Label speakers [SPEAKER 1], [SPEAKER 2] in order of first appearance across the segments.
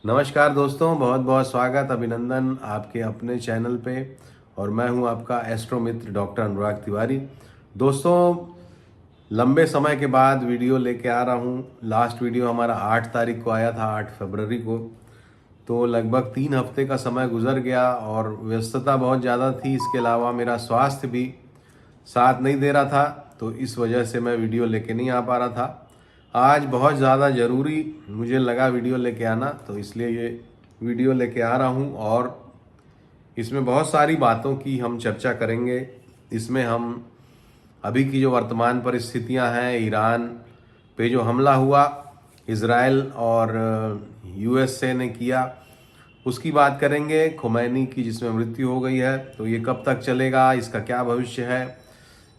[SPEAKER 1] नमस्कार दोस्तों, बहुत बहुत स्वागत अभिनंदन आपके अपने चैनल पे। और मैं हूं आपका एस्ट्रो मित्र डॉक्टर अनुराग तिवारी। दोस्तों, लंबे समय के बाद वीडियो लेके आ रहा हूं। लास्ट वीडियो हमारा 8 तारीख को आया था, 8 फरवरी को। तो लगभग 3 हफ्ते का समय गुजर गया और व्यस्तता बहुत ज़्यादा थी। इसके अलावा मेरा स्वास्थ्य भी साथ नहीं दे रहा था, तो इस वजह से मैं वीडियो लेके नहीं आ पा रहा था। आज बहुत ज़्यादा ज़रूरी मुझे लगा वीडियो लेके आना, तो इसलिए ये वीडियो लेके आ रहा हूँ। और इसमें बहुत सारी बातों की हम चर्चा करेंगे। इसमें हम अभी की जो वर्तमान परिस्थितियां हैं, ईरान पे जो हमला हुआ, इज़राइल और यूएसए ने किया, उसकी बात करेंगे। खुमैनी की जिसमें मृत्यु हो गई है, तो ये कब तक चलेगा, इसका क्या भविष्य है।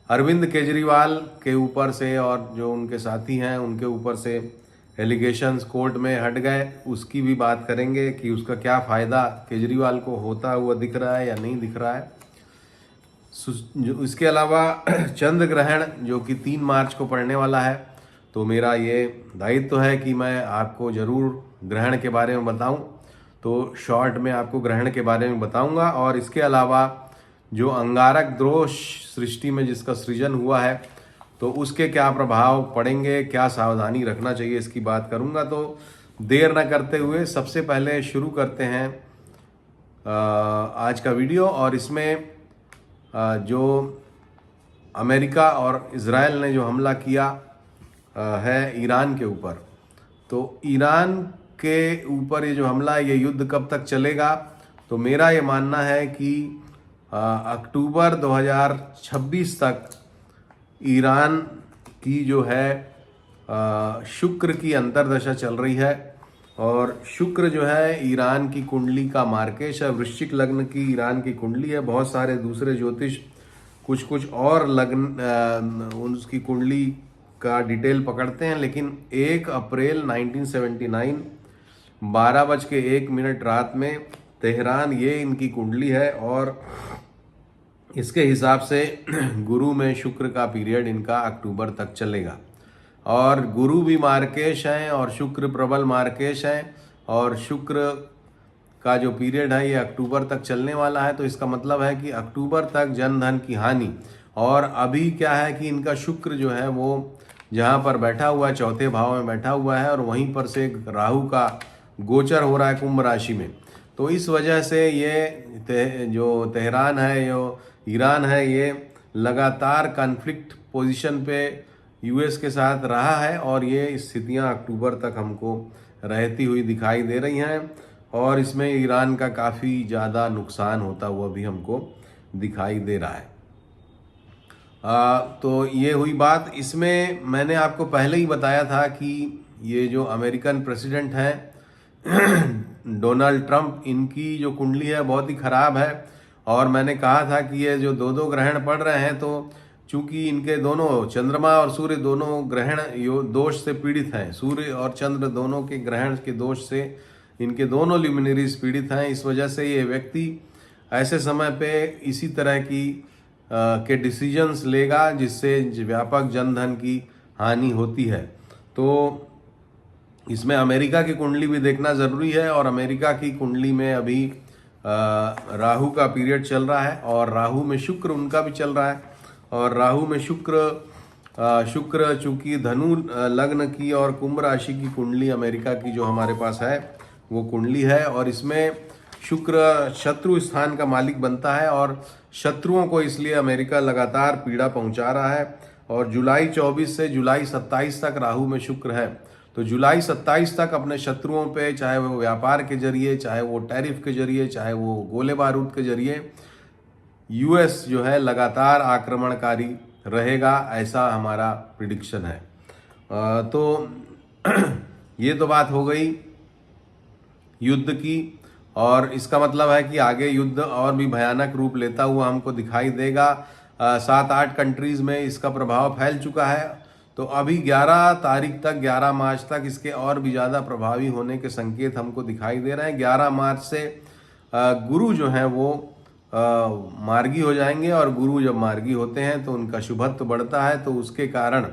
[SPEAKER 1] अरविंद केजरीवाल के ऊपर से और जो उनके साथी हैं उनके ऊपर से एलिगेशंस कोर्ट में हट गए, उसकी भी बात करेंगे कि उसका क्या फ़ायदा केजरीवाल को होता हुआ दिख रहा है या नहीं दिख रहा है। इसके अलावा चंद्र ग्रहण जो कि 3 मार्च को पड़ने वाला है, तो मेरा ये दायित्व है कि मैं आपको ज़रूर ग्रहण के बारे में बताऊं। तो शॉर्ट में आपको ग्रहण के बारे में बताऊंगा। और इसके अलावा जो अंगारक दोष सृष्टि में जिसका सृजन हुआ है, तो उसके क्या प्रभाव पड़ेंगे, क्या सावधानी रखना चाहिए, इसकी बात करूंगा। तो देर न करते हुए सबसे पहले शुरू करते हैं आज का वीडियो। और इसमें जो अमेरिका और इज़राइल ने जो हमला किया है ईरान के ऊपर, तो ईरान के ऊपर ये जो हमला है, ये युद्ध कब तक चलेगा। तो मेरा ये मानना है कि अक्टूबर 2026 तक ईरान की जो है शुक्र की अंतर्दशा चल रही है। और शुक्र जो है ईरान की कुंडली का मार्केश है, वृश्चिक लग्न की ईरान की कुंडली है। बहुत सारे दूसरे ज्योतिष कुछ कुछ और लग्न उसकी कुंडली का डिटेल पकड़ते हैं, लेकिन 1 अप्रैल 1979 12:01 रात में तेहरान, ये इनकी कुंडली है। और इसके हिसाब से गुरु में शुक्र का पीरियड इनका अक्टूबर तक चलेगा। और गुरु भी मार्केश हैं और शुक्र प्रबल मार्केश हैं, और शुक्र का जो पीरियड है ये अक्टूबर तक चलने वाला है। तो इसका मतलब है कि अक्टूबर तक जन धन की हानि। और अभी क्या है कि इनका शुक्र जो है वो जहाँ पर बैठा हुआ है, चौथे भाव में बैठा हुआ है, और वहीं पर से राहु का गोचर हो रहा है कुंभ राशि में। तो इस वजह से ये जो तेहरान है, जो ईरान है, ये लगातार कॉन्फ्लिक्ट पोजीशन पे यूएस के साथ रहा है। और ये स्थितियां अक्टूबर तक हमको रहती हुई दिखाई दे रही हैं। और इसमें ईरान का काफ़ी ज़्यादा नुकसान होता हुआ भी हमको दिखाई दे रहा है। तो ये हुई बात। इसमें मैंने आपको पहले ही बताया था कि ये जो अमेरिकन प्रेसिडेंट हैं डोनाल्ड ट्रंप, इनकी जो कुंडली है बहुत ही खराब है। और मैंने कहा था कि ये जो दो ग्रहण पड़ रहे हैं, तो चूंकि इनके दोनों चंद्रमा और सूर्य दोनों ग्रहण दोष से पीड़ित हैं, सूर्य और चंद्र दोनों के ग्रहण के दोष से इनके दोनों ल्यूमिनरीज पीड़ित हैं। इस वजह से ये व्यक्ति ऐसे समय पे इसी तरह की के डिसीजंस लेगा जिससे व्यापक जनधन की हानि होती है। तो इसमें अमेरिका की कुंडली भी देखना ज़रूरी है। और अमेरिका की कुंडली में अभी राहु का पीरियड चल रहा है, और राहु में शुक्र उनका भी चल रहा है। और राहु में शुक्र चूंकि धनु लग्न की और कुंभ राशि की कुंडली अमेरिका की जो हमारे पास है वो कुंडली है। और इसमें शुक्र शत्रु स्थान का मालिक बनता है, और शत्रुओं को इसलिए अमेरिका लगातार पीड़ा पहुंचा रहा है। और जुलाई 24 से जुलाई 27 तक राहु में शुक्र है। तो जुलाई 27 तक अपने शत्रुओं पे, चाहे वो व्यापार के जरिए, चाहे वो टैरिफ के जरिए, चाहे वो गोले बारूद के जरिए, यूएस जो है लगातार आक्रमणकारी रहेगा, ऐसा हमारा प्रिडिक्शन है। तो ये तो बात हो गई युद्ध की। और इसका मतलब है कि आगे युद्ध और भी भयानक रूप लेता हुआ हमको दिखाई देगा। 7-8 कंट्रीज में इसका प्रभाव फैल चुका है। तो अभी 11 तारीख तक, 11 मार्च तक इसके और भी ज़्यादा प्रभावी होने के संकेत हमको दिखाई दे रहे हैं। 11 मार्च से गुरु जो हैं वो मार्गी हो जाएंगे। और गुरु जब मार्गी होते हैं तो उनका शुभत्व बढ़ता है। तो उसके कारण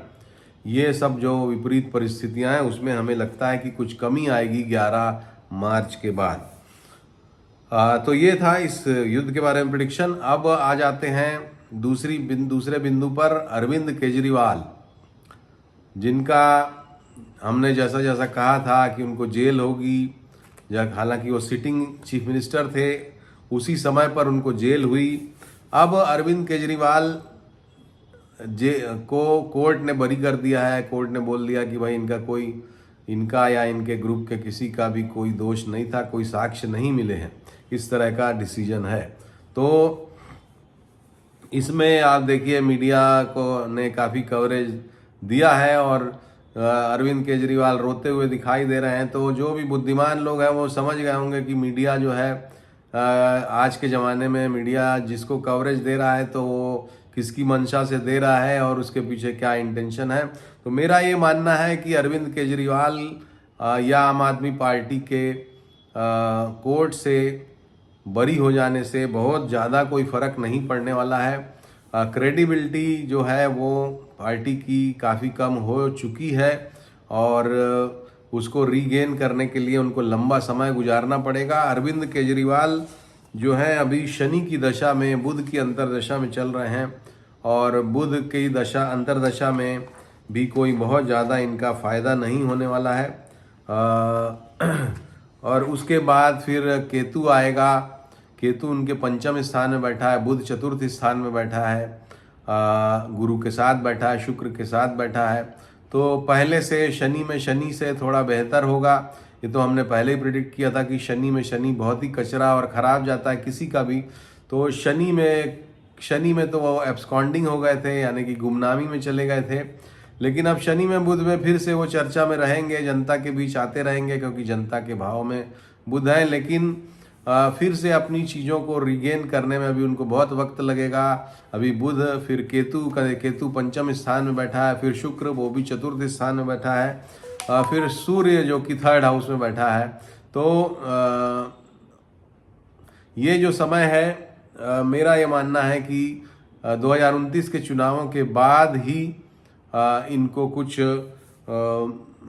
[SPEAKER 1] ये सब जो विपरीत परिस्थितियां हैं उसमें हमें लगता है कि कुछ कमी आएगी 11 मार्च के बाद। तो ये था इस युद्ध के बारे में प्रिडिक्शन। अब आ जाते हैं दूसरे बिंदु पर, अरविंद केजरीवाल, जिनका हमने जैसा जैसा कहा था कि उनको जेल होगी, हालांकि वो सिटिंग चीफ मिनिस्टर थे, उसी समय पर उनको जेल हुई। अब अरविंद केजरीवाल को कोर्ट ने बरी कर दिया है। कोर्ट ने बोल दिया कि भाई इनका या इनके ग्रुप के किसी का भी कोई दोष नहीं था, कोई साक्ष्य नहीं मिले हैं, इस तरह का डिसीजन है। तो इसमें आप देखिए मीडिया को ने काफ़ी कवरेज दिया है और अरविंद केजरीवाल रोते हुए दिखाई दे रहे हैं। तो जो भी बुद्धिमान लोग हैं वो समझ गए होंगे कि मीडिया जो है आज के ज़माने में मीडिया जिसको कवरेज दे रहा है तो वो किसकी मंशा से दे रहा है और उसके पीछे क्या इंटेंशन है। तो मेरा ये मानना है कि अरविंद केजरीवाल या आम आदमी पार्टी के कोर्ट से बरी हो जाने से बहुत ज़्यादा कोई फ़र्क नहीं पड़ने वाला है। क्रेडिबिलिटी जो है वो पार्टी की काफ़ी कम हो चुकी है और उसको रीगेन करने के लिए उनको लंबा समय गुजारना पड़ेगा। अरविंद केजरीवाल जो है अभी शनि की दशा में, बुध की अंतरदशा में चल रहे हैं और बुध की अंतरदशा में भी कोई बहुत ज़्यादा इनका फ़ायदा नहीं होने वाला है। और उसके बाद फिर केतु आएगा। केतु उनके पंचम स्थान में बैठा है, बुध चतुर्थ स्थान में बैठा है, गुरु के साथ बैठा है, शुक्र के साथ बैठा है। तो पहले से शनि से थोड़ा बेहतर होगा। ये तो हमने पहले ही प्रिडिक्ट किया था कि शनि में शनि बहुत ही कचरा और ख़राब जाता है किसी का भी। तो शनि में तो वो एब्सकॉन्डिंग हो गए थे, यानी कि गुमनामी में चले गए थे। लेकिन अब शनि में बुध में फिर से वो चर्चा में रहेंगे, जनता के बीच आते रहेंगे, क्योंकि जनता के भाव में बुध है। लेकिन फिर से अपनी चीज़ों को रिगेन करने में अभी उनको बहुत वक्त लगेगा। अभी बुध, फिर केतु पंचम स्थान में बैठा है, फिर शुक्र वो भी चतुर्थ स्थान में बैठा है, फिर सूर्य जो कि थर्ड हाउस में बैठा है। तो ये जो समय है, मेरा ये मानना है कि 2029 के चुनावों के बाद ही इनको कुछ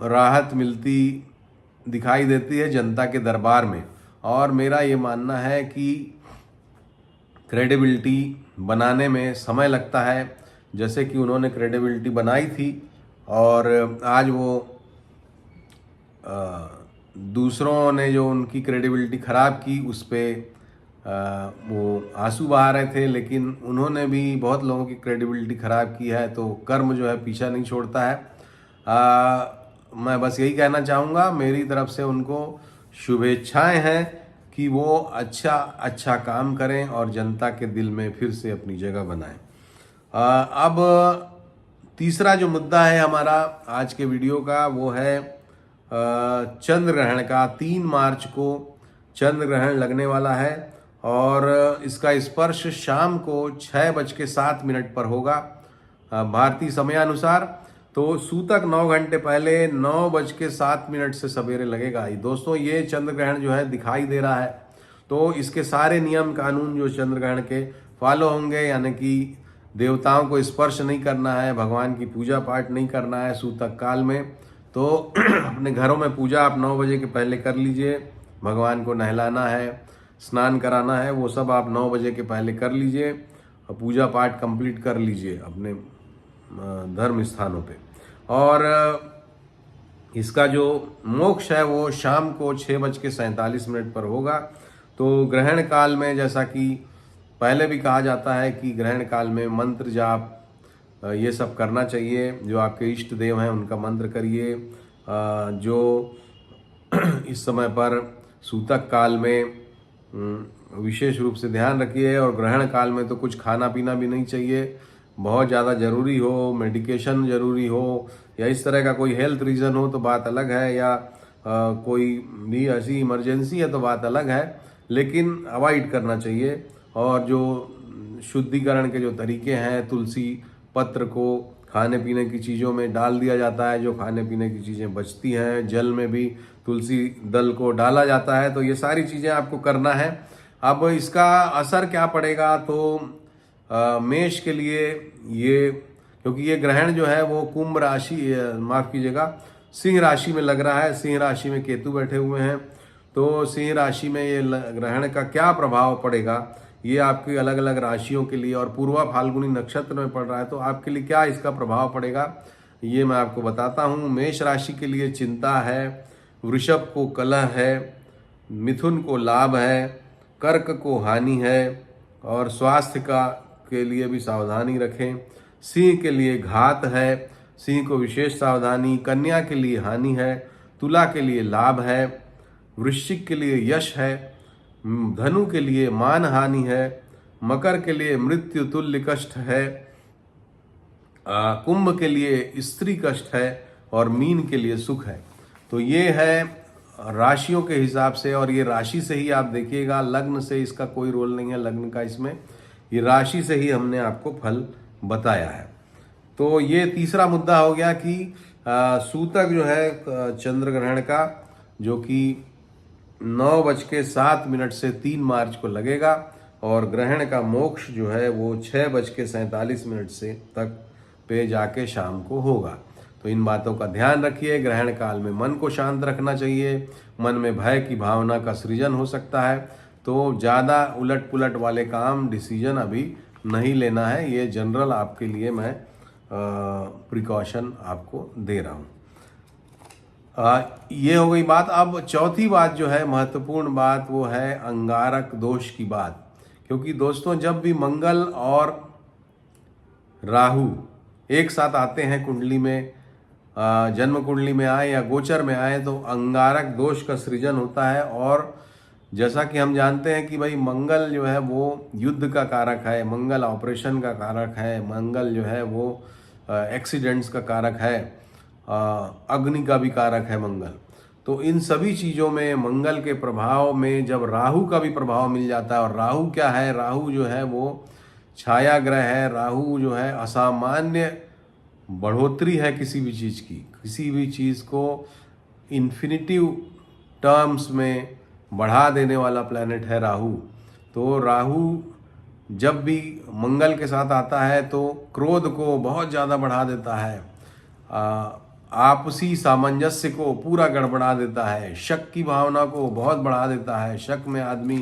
[SPEAKER 1] राहत मिलती दिखाई देती है जनता के दरबार में। और मेरा ये मानना है कि क्रेडिबिलिटी बनाने में समय लगता है, जैसे कि उन्होंने क्रेडिबिलिटी बनाई थी और आज वो दूसरों ने जो उनकी क्रेडिबिलिटी ख़राब की उस पर वो आंसू बहा रहे थे। लेकिन उन्होंने भी बहुत लोगों की क्रेडिबिलिटी ख़राब की है। तो कर्म जो है पीछा नहीं छोड़ता है। मैं बस यही कहना चाहूँगा, मेरी तरफ से उनको शुभेच्छाएं हैं कि वो अच्छा काम करें और जनता के दिल में फिर से अपनी जगह बनाएं। अब तीसरा जो मुद्दा है हमारा आज के वीडियो का, वो है चंद्र ग्रहण का। 3 मार्च को चंद्र ग्रहण लगने वाला है और इसका स्पर्श शाम को 6:07 पर होगा भारतीय समयानुसार। तो सूतक 9 घंटे पहले 9:07 से सवेरे लगेगा। दोस्तों ये चंद्र ग्रहण जो है दिखाई दे रहा है, तो इसके सारे नियम कानून जो चंद्र ग्रहण के फॉलो होंगे, यानी कि देवताओं को स्पर्श नहीं करना है, भगवान की पूजा पाठ नहीं करना है सूतक काल में। तो अपने घरों में पूजा आप 9 बजे के पहले कर लीजिए। भगवान को नहलाना है, स्नान कराना है, वो सब आप 9 बजे के पहले कर लीजिए और पूजा पाठ कंप्लीट कर लीजिए अपने धर्म स्थानों पे। और इसका जो मोक्ष है वो शाम को 6:47 पर होगा। तो ग्रहण काल में, जैसा कि पहले भी कहा जाता है कि ग्रहण काल में मंत्र जाप ये सब करना चाहिए। जो आपके इष्ट देव हैं उनका मंत्र करिए। जो इस समय पर सूतक काल में विशेष रूप से ध्यान रखिए। और ग्रहण काल में तो कुछ खाना पीना भी नहीं चाहिए। बहुत ज़्यादा ज़रूरी हो, मेडिकेशन ज़रूरी हो या इस तरह का कोई हेल्थ रीज़न हो तो बात अलग है, या कोई भी ऐसी इमरजेंसी है तो बात अलग है, लेकिन अवॉइड करना चाहिए। और जो शुद्धिकरण के जो तरीके हैं, तुलसी पत्र को खाने पीने की चीज़ों में डाल दिया जाता है, जो खाने पीने की चीज़ें बचती हैं, जल में भी तुलसी दल को डाला जाता है। तो ये सारी चीज़ें आपको करना है। अब इसका असर क्या पड़ेगा, तो मेष के लिए ये, क्योंकि ये ग्रहण जो है वो कुंभ राशि, माफ़ कीजिएगा, सिंह राशि में लग रहा है। सिंह राशि में केतु बैठे हुए हैं, तो सिंह राशि में ये ग्रहण का क्या प्रभाव पड़ेगा, ये आपकी अलग अलग राशियों के लिए, और पूर्वा फाल्गुनी नक्षत्र में पड़ रहा है तो आपके लिए क्या इसका प्रभाव पड़ेगा ये मैं आपको बताता हूँ। मेष राशि के लिए चिंता है, वृषभ को कलह है, मिथुन को लाभ है, कर्क को हानि है और स्वास्थ्य का के लिए भी सावधानी रखें। सिंह के लिए घात है, सिंह को विशेष सावधानी। कन्या के लिए हानि है, तुला के लिए लाभ है, वृश्चिक के लिए यश है, धनु के लिए मान हानि है, मकर के लिए मृत्यु तुल्य कष्ट है, कुंभ के लिए स्त्री कष्ट है और मीन के लिए सुख है। तो ये है राशियों के हिसाब से, और ये राशि से ही आप देखिएगा, लग्न से इसका कोई रोल नहीं है लग्न का इसमें, ये राशि से ही हमने आपको फल बताया है। तो ये तीसरा मुद्दा हो गया कि सूतक जो है चंद्र ग्रहण का, जो कि 9:07 से 3 मार्च को लगेगा, और ग्रहण का मोक्ष जो है वो 6:47 से तक पे जाके शाम को होगा। तो इन बातों का ध्यान रखिए। ग्रहण काल में मन को शांत रखना चाहिए, मन में भय की भावना का सृजन हो सकता है, तो ज़्यादा उलट पुलट वाले काम डिसीजन अभी नहीं लेना है। ये जनरल आपके लिए मैं प्रिकॉशन आपको दे रहा हूँ। ये हो गई बात। अब चौथी बात जो है महत्वपूर्ण बात, वो है अंगारक दोष की बात। क्योंकि दोस्तों जब भी मंगल और राहु एक साथ आते हैं कुंडली में, जन्म कुंडली में आए या गोचर में आए, तो अंगारक दोष का सृजन होता है। और जैसा कि हम जानते हैं कि भाई मंगल जो है वो युद्ध का कारक है, मंगल ऑपरेशन का कारक है, मंगल जो है वो एक्सीडेंट्स का कारक है, अग्नि का भी कारक है मंगल। तो इन सभी चीज़ों में मंगल के प्रभाव में जब राहु का भी प्रभाव मिल जाता है, और राहु क्या है, राहु जो है वो छाया ग्रह है, राहु जो है असामान्य बढ़ोतरी है किसी भी चीज़ की, किसी भी चीज़ को इन्फिनिटिव टर्म्स में बढ़ा देने वाला प्लैनेट है राहु। तो राहु जब भी मंगल के साथ आता है तो क्रोध को बहुत ज़्यादा बढ़ा देता है, आपसी सामंजस्य को पूरा गड़बड़ा देता है, शक की भावना को बहुत बढ़ा देता है, शक में आदमी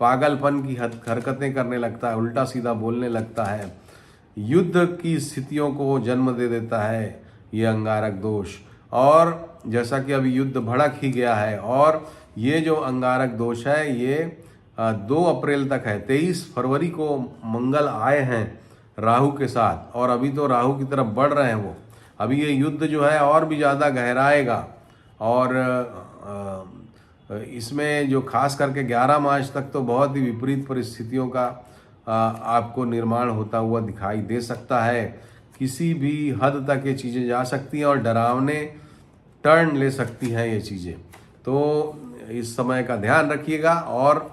[SPEAKER 1] पागलपन की हरकतें करने लगता है, उल्टा सीधा बोलने लगता है, युद्ध की स्थितियों को जन्म दे देता है ये अंगारक दोष। और जैसा कि अभी युद्ध भड़क ही गया है, और ये जो अंगारक दोष है ये 2 अप्रैल तक है। 23 फरवरी को मंगल आए हैं राहु के साथ, और अभी तो राहु की तरफ बढ़ रहे हैं वो। अभी ये युद्ध जो है और भी ज़्यादा गहराएगा, और इसमें जो खास करके 11 मार्च तक तो बहुत ही विपरीत परिस्थितियों का आपको निर्माण होता हुआ दिखाई दे सकता है। किसी भी हद तक ये चीज़ें जा सकती हैं और डरावने टर्न ले सकती हैं ये चीज़ें। तो इस समय का ध्यान रखिएगा, और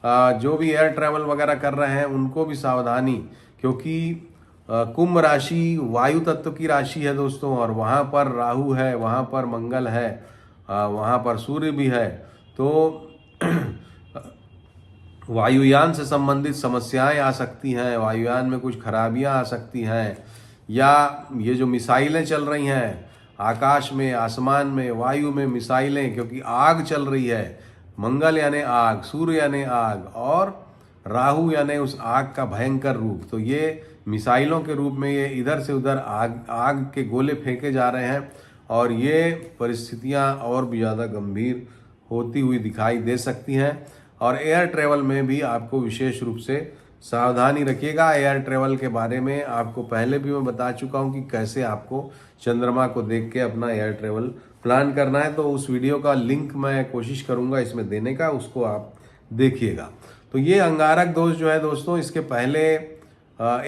[SPEAKER 1] जो भी एयर ट्रैवल वगैरह कर रहे हैं उनको भी सावधानी, क्योंकि कुंभ राशि वायु तत्व की राशि है दोस्तों, और वहाँ पर राहु है, वहाँ पर मंगल है, वहाँ पर सूर्य भी है। तो वायुयान से संबंधित समस्याएं आ सकती हैं, वायुयान में कुछ खराबियां आ सकती हैं, या ये जो मिसाइलें चल रही हैं आकाश में, आसमान में, वायु में मिसाइलें, क्योंकि आग चल रही है, मंगल यानी आग, सूर्य यानी आग, और राहु यानी उस आग का भयंकर रूप। तो ये मिसाइलों के रूप में ये इधर से उधर आग के गोले फेंके जा रहे हैं, और ये परिस्थितियां और भी ज़्यादा गंभीर होती हुई दिखाई दे सकती हैं। और एयर ट्रैवल में भी आपको विशेष रूप से सावधानी रखिएगा। एयर ट्रैवल के बारे में आपको पहले भी मैं बता चुका हूं कि कैसे आपको चंद्रमा को देख के अपना एयर ट्रैवल प्लान करना है। तो उस वीडियो का लिंक मैं कोशिश करूंगा इसमें देने का, उसको आप देखिएगा। तो ये अंगारक दोष जो है दोस्तों, इसके पहले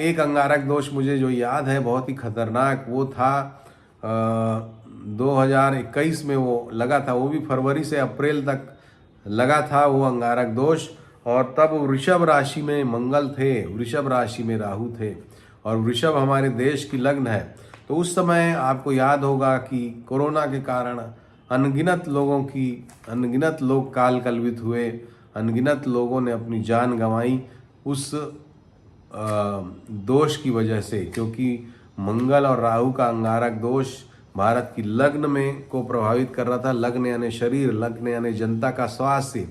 [SPEAKER 1] एक अंगारक दोष मुझे जो याद है बहुत ही खतरनाक, वो था 2021 में वो लगा था, वो भी फरवरी से अप्रैल तक लगा था वो अंगारक दोष। और तब वृषभ राशि में मंगल थे, वृषभ राशि में राहु थे, और वृषभ हमारे देश की लग्न है। तो उस समय आपको याद होगा कि कोरोना के कारण अनगिनत लोग काल कलवित हुए, अनगिनत लोगों ने अपनी जान गंवाई उस दोष की वजह से, क्योंकि मंगल और राहु का अंगारक दोष भारत की लग्न में को प्रभावित कर रहा था। लग्न यानी शरीर, लग्न यानी जनता का स्वास्थ्य।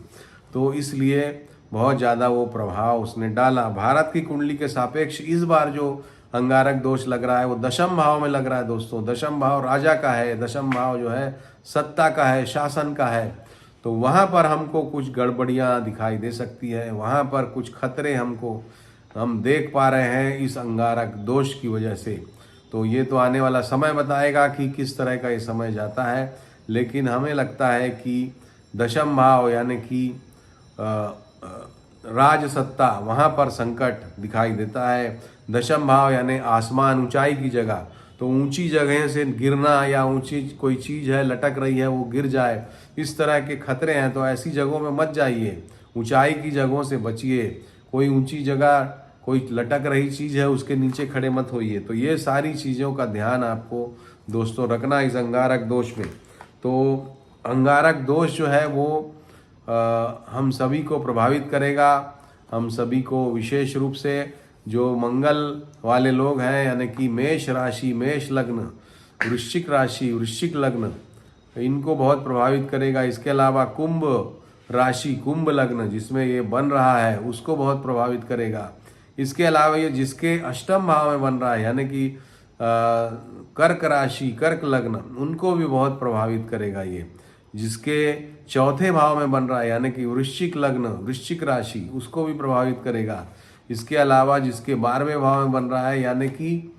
[SPEAKER 1] तो इसलिए बहुत ज़्यादा वो प्रभाव उसने डाला। भारत की कुंडली के सापेक्ष इस बार जो अंगारक दोष लग रहा है वो दशम भाव में लग रहा है दोस्तों। दशम भाव राजा का है, दशम भाव जो है सत्ता का है, शासन का है। तो वहाँ पर हमको कुछ गड़बड़ियाँ दिखाई दे सकती है, वहाँ पर कुछ खतरे हम देख पा रहे हैं इस अंगारक दोष की वजह से। तो ये तो आने वाला समय बताएगा कि किस तरह का ये समय जाता है, लेकिन हमें लगता है कि दशम भाव यानी कि राज सत्ता, वहाँ पर संकट दिखाई देता है। दशम भाव यानी आसमान, ऊंचाई की जगह, तो ऊंची जगह से गिरना या ऊंची कोई चीज़ है लटक रही है वो गिर जाए, इस तरह के खतरे हैं। तो ऐसी जगहों में मत जाइए, ऊंचाई की जगहों से बचिए। कोई ऊंची जगह, कोई लटक रही चीज़ है उसके नीचे खड़े मत होइए। तो ये सारी चीज़ों का ध्यान आपको दोस्तों रखना इस अंगारक दोष में। तो अंगारक दोष जो है वो हम सभी को प्रभावित करेगा। हम सभी को विशेष रूप से जो मंगल वाले लोग हैं यानी कि मेष राशि, मेष लग्न, वृश्चिक राशि, वृश्चिक लग्न, इनको बहुत प्रभावित करेगा। इसके अलावा कुंभ राशि, कुंभ लग्न जिसमें ये बन रहा है उसको बहुत प्रभावित करेगा। इसके अलावा ये जिसके अष्टम भाव में बन रहा है यानी कि कर्क राशि, कर्क लग्न, उनको भी बहुत प्रभावित करेगा। ये जिसके चौथे भाव में बन रहा है यानी कि वृश्चिक लग्न, वृश्चिक राशि, उसको भी प्रभावित करेगा। इसके अलावा जिसके 12वें भाव में बन रहा है यानी कि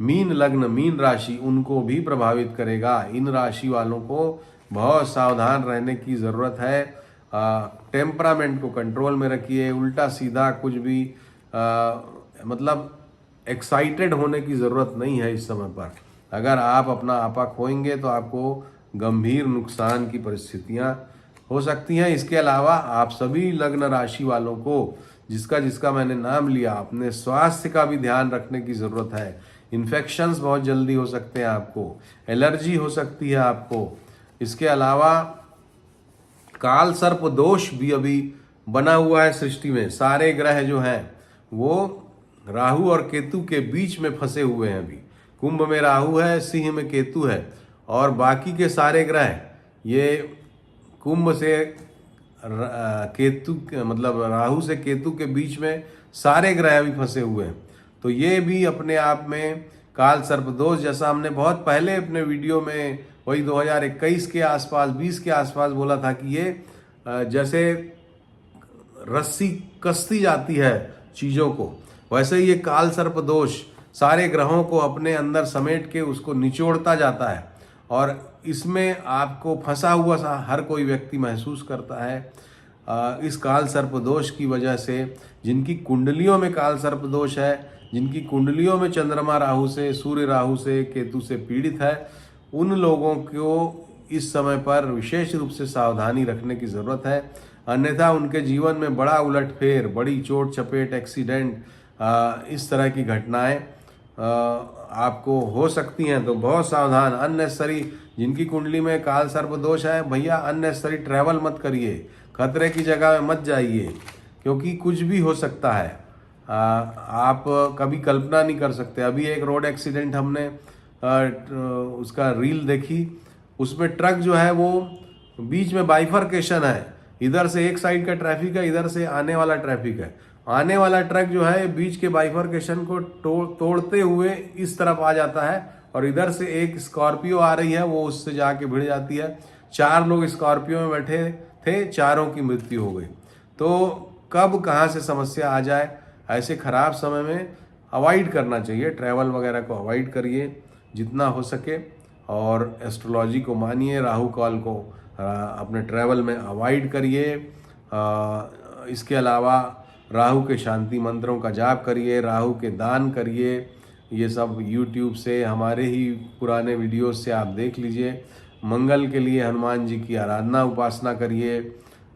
[SPEAKER 1] मीन लग्न, मीन राशि, उनको भी प्रभावित करेगा। इन राशि वालों को बहुत सावधान रहने की ज़रूरत है। टेम्परामेंट को कंट्रोल में रखिए। उल्टा सीधा कुछ भी मतलब एक्साइटेड होने की ज़रूरत नहीं है इस समय पर। अगर आप अपना आपा खोएंगे तो आपको गंभीर नुकसान की परिस्थितियां हो सकती हैं। इसके अलावा आप सभी लग्न राशि वालों को जिसका जिसका मैंने नाम लिया, अपने स्वास्थ्य का भी ध्यान रखने की ज़रूरत है। इन्फेक्शंस बहुत जल्दी हो सकते हैं, आपको एलर्जी हो सकती है आपको। इसके अलावा काल सर्प दोष भी अभी बना हुआ है सृष्टि में। सारे ग्रह जो हैं वो राहु और केतु के बीच में फंसे हुए हैं। अभी कुंभ में राहु है, सिंह में केतु है, और बाकी के सारे ग्रह ये कुंभ से केतु मतलब राहु से केतु के बीच में सारे ग्रह भी फंसे हुए हैं। तो ये भी अपने आप में काल सर्प दोष, जैसा हमने बहुत पहले अपने वीडियो में वही 2021 के आसपास, 20 के आसपास बोला था कि ये जैसे रस्सी कसती जाती है चीज़ों को, वैसे ही ये काल सर्प दोष सारे ग्रहों को अपने अंदर समेट के उसको निचोड़ता जाता है, और इसमें आपको फंसा हुआ सा हर कोई व्यक्ति महसूस करता है। इस काल सर्प दोष की वजह से जिनकी कुंडलियों में काल सर्प दोष है, जिनकी कुंडलियों में चंद्रमा राहु से, सूर्य राहु से, केतु से पीड़ित है, उन लोगों को इस समय पर विशेष रूप से सावधानी रखने की ज़रूरत है। अन्यथा उनके जीवन में बड़ा उलटफेर, बड़ी चोट चपेट, एक्सीडेंट, इस तरह की घटनाएं आपको हो सकती हैं। तो बहुत सावधान। अननेसेसरी जिनकी कुंडली में काल सर्प दोष है, भैया अननेसेसरी ट्रैवल मत करिए, खतरे की जगह में मत जाइए, क्योंकि कुछ भी हो सकता है। आप कभी कल्पना नहीं कर सकते। अभी एक रोड एक्सीडेंट हमने उसका रील देखी, उसमें ट्रक जो है वो बीच में बाइफरकेशन है, इधर से एक साइड का ट्रैफिक है, इधर से आने वाला ट्रैफिक है। आने वाला ट्रक जो है बीच के बाइफरकेशन को तोड़ते हुए इस तरफ आ जाता है, और इधर से एक स्कॉर्पियो आ रही है, वो उससे जाके भिड़ जाती है। 4 लोग स्कॉर्पियो में बैठे थे, चारों की मृत्यु हो गई। तो कब कहाँ से समस्या आ जाए, ऐसे खराब समय में अवॉइड करना चाहिए। ट्रैवल वगैरह को अवॉइड करिए जितना हो सके, और एस्ट्रोलॉजी को मानिए, राहु काल को अपने ट्रैवल में अवॉइड करिए। इसके अलावा राहु के शांति मंत्रों का जाप करिए, राहु के दान करिए। ये सब YouTube से, हमारे ही पुराने वीडियोस से आप देख लीजिए। मंगल के लिए हनुमान जी की आराधना उपासना करिए।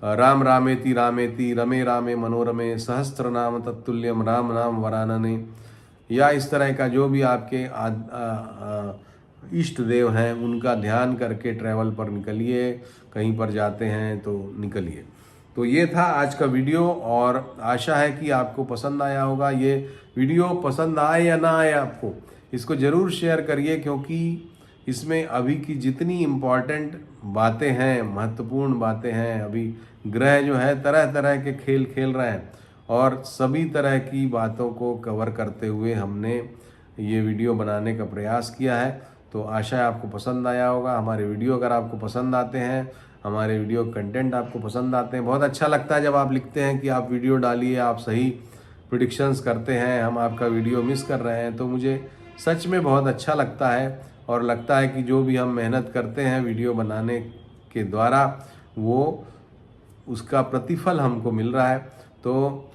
[SPEAKER 1] राम रामेति रामेति रमे रामे मनोरमे सहस्त्र नाम तत्तुल्यम राम नाम वरानने, या इस तरह का जो भी आपके इष्ट देव हैं उनका ध्यान करके ट्रैवल पर निकलिए। कहीं पर जाते हैं तो निकलिए। तो ये था आज का वीडियो, और आशा है कि आपको पसंद आया होगा। ये वीडियो पसंद आए या ना आए आपको, इसको ज़रूर शेयर करिए, क्योंकि इसमें अभी की जितनी इम्पॉर्टेंट बातें हैं, महत्वपूर्ण बातें हैं, अभी ग्रह जो है तरह तरह के खेल खेल रहे हैं और सभी तरह की बातों को कवर करते हुए हमने ये वीडियो बनाने का प्रयास किया है। तो आशा है आपको पसंद आया होगा। हमारे वीडियो अगर आपको पसंद आते हैं, हमारे वीडियो कंटेंट आपको पसंद आते हैं, बहुत अच्छा लगता है जब आप लिखते हैं कि आप वीडियो डालिए, आप सही प्रिडिक्शंस करते हैं, हम आपका वीडियो मिस कर रहे हैं, तो मुझे सच में बहुत अच्छा लगता है और लगता है कि जो भी हम मेहनत करते हैं वीडियो बनाने के द्वारा वो उसका प्रतिफल हमको मिल रहा है। तो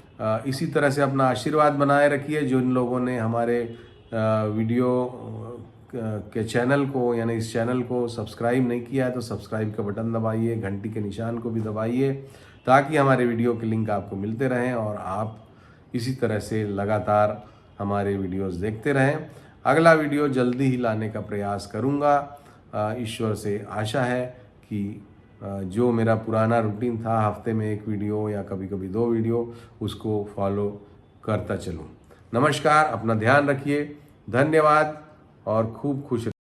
[SPEAKER 1] इसी तरह से अपना आशीर्वाद बनाए रखिए। जिन लोगों ने हमारे वीडियो के चैनल को यानी इस चैनल को सब्सक्राइब नहीं किया है तो सब्सक्राइब का बटन दबाइए, घंटी के निशान को भी दबाइए ताकि हमारे वीडियो के लिंक आपको मिलते रहें और आप इसी तरह से लगातार हमारे वीडियोस देखते रहें। अगला वीडियो जल्दी ही लाने का प्रयास करूँगा। ईश्वर से आशा है कि जो मेरा पुराना रूटीन था हफ्ते में 1 वीडियो या कभी कभी 2 वीडियो, उसको फॉलो करता चलूँ। नमस्कार, अपना ध्यान रखिए, धन्यवाद और खूब खुश